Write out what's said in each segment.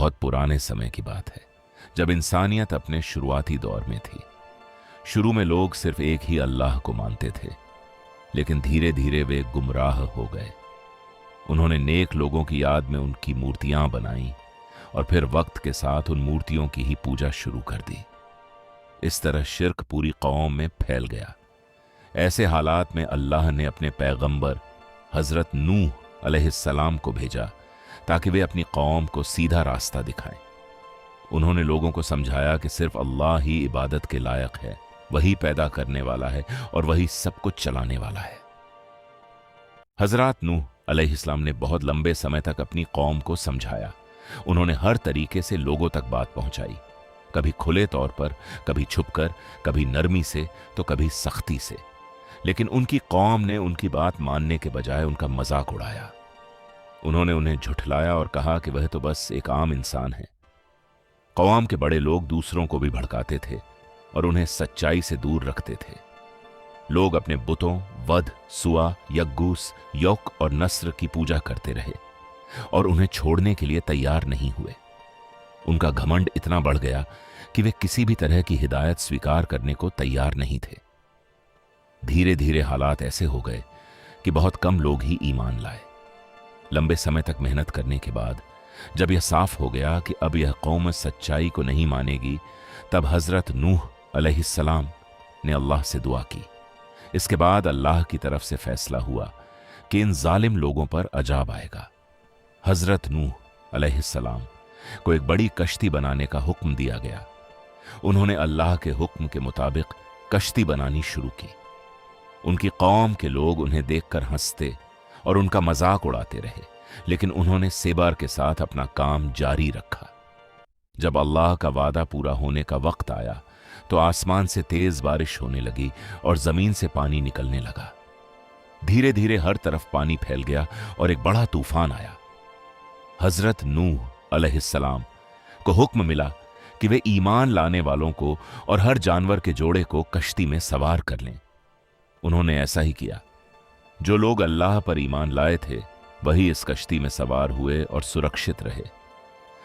बहुत पुराने समय की बात है, जब इंसानियत अपने शुरुआती दौर में थी। शुरू में लोग सिर्फ एक ही अल्लाह को मानते थे, लेकिन धीरे धीरे वे गुमराह हो गए। उन्होंने नेक लोगों की याद में उनकी मूर्तियां बनाई और फिर वक्त के साथ उन मूर्तियों की ही पूजा शुरू कर दी। इस तरह शिर्क पूरी कौम में फैल गया। ऐसे हालात में अल्लाह ने अपने पैगंबर हजरत नूह अलैहिस्सलाम को भेजा ताकि वे अपनी कौम को सीधा रास्ता दिखाएं। उन्होंने लोगों को समझाया कि सिर्फ अल्लाह ही इबादत के लायक है, वही पैदा करने वाला है और वही सब कुछ चलाने वाला है। हजरत नूह अलैहिस्सलाम ने बहुत लंबे समय तक अपनी कौम को समझाया। उन्होंने हर तरीके से लोगों तक बात पहुंचाई, कभी खुले तौर पर, कभी छुपकर, कभी नरमी से तो कभी सख्ती से। लेकिन उनकी कौम ने उनकी बात मानने के बजाय उनका मजाक उड़ाया। उन्होंने उन्हें झुठलाया और कहा कि वह तो बस एक आम इंसान है। कौम के बड़े लोग दूसरों को भी भड़काते थे और उन्हें सच्चाई से दूर रखते थे। लोग अपने बुतों वध, सुआ, यग्गूस, यौक और नस्र की पूजा करते रहे और उन्हें छोड़ने के लिए तैयार नहीं हुए। उनका घमंड इतना बढ़ गया कि वे किसी भी तरह की हिदायत स्वीकार करने को तैयार नहीं थे। धीरे धीरे हालात ऐसे हो गए कि बहुत कम लोग ही ईमान लाए। लंबे समय तक मेहनत करने के बाद जब यह साफ हो गया कि अब यह कौम सच्चाई को नहीं मानेगी, तब हजरत नूह अलैहिस्सलाम ने अल्लाह से दुआ की। इसके बाद अल्लाह की तरफ से फैसला हुआ कि इन जालिम लोगों पर अजाब आएगा। हजरत नूह अलैहिस्सलाम को एक बड़ी कश्ती बनाने का हुक्म दिया गया। उन्होंने अल्लाह के हुक्म के मुताबिक कश्ती बनानी शुरू की। उनकी कौम के लोग उन्हें देखकर हंसते और उनका मजाक उड़ाते रहे, लेकिन उन्होंने सेबार के साथ अपना काम जारी रखा। जब अल्लाह का वादा पूरा होने का वक्त आया तो आसमान से तेज बारिश होने लगी और जमीन से पानी निकलने लगा। धीरे धीरे हर तरफ पानी फैल गया और एक बड़ा तूफान आया। हजरत नूह अलैहिस्सलाम को हुक्म मिला कि वे ईमान लाने वालों को और हर जानवर के जोड़े को कश्ती में सवार कर लें। उन्होंने ऐसा ही किया। जो लोग अल्लाह पर ईमान लाए थे वही इस कश्ती में सवार हुए और सुरक्षित रहे।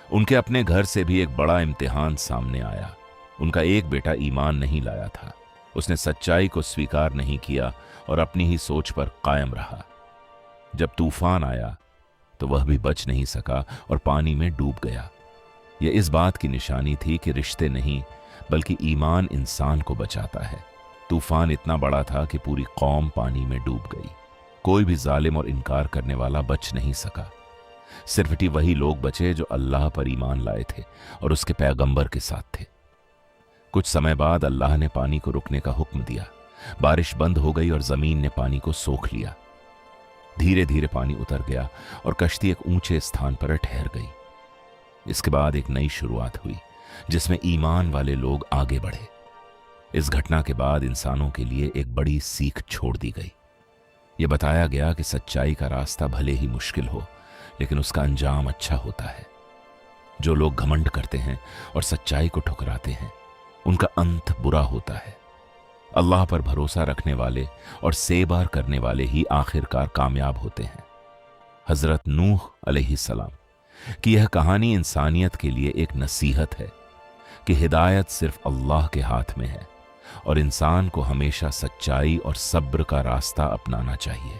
उनके अपने घर से भी एक बड़ा इम्तिहान सामने आया। उनका एक बेटा ईमान नहीं लाया था। उसने सच्चाई को स्वीकार नहीं किया और अपनी ही सोच पर कायम रहा। जब तूफान आया तो वह भी बच नहीं सका और पानी में डूब गया। यह इस बात की निशानी थी कि रिश्ते नहीं बल्कि ईमान इंसान को बचाता है। तूफान इतना बड़ा था कि पूरी कौम पानी में डूब गई। कोई भी जालिम और इनकार करने वाला बच नहीं सका। सिर्फ वही लोग बचे जो अल्लाह पर ईमान लाए थे और उसके पैगंबर के साथ थे। कुछ समय बाद अल्लाह ने पानी को रुकने का हुक्म दिया। बारिश बंद हो गई और जमीन ने पानी को सोख लिया। धीरे धीरे पानी उतर गया और कश्ती एक ऊंचे स्थान पर ठहर गई। इसके बाद एक नई शुरुआत हुई जिसमें ईमान वाले लोग आगे बढ़े। इस घटना के बाद इंसानों के लिए एक बड़ी सीख छोड़ दी गई। यह बताया गया कि सच्चाई का रास्ता भले ही मुश्किल हो, लेकिन उसका अंजाम अच्छा होता है। जो लोग घमंड करते हैं और सच्चाई को ठुकराते हैं, उनका अंत बुरा होता है। अल्लाह पर भरोसा रखने वाले और सेबार करने वाले ही आखिरकार कामयाब होते हैं। हजरत नूह अलैहिस्सलाम की यह कहानी इंसानियत के लिए एक नसीहत है कि हिदायत सिर्फ अल्लाह के हाथ में है और इंसान को हमेशा सच्चाई और सब्र का रास्ता अपनाना चाहिए।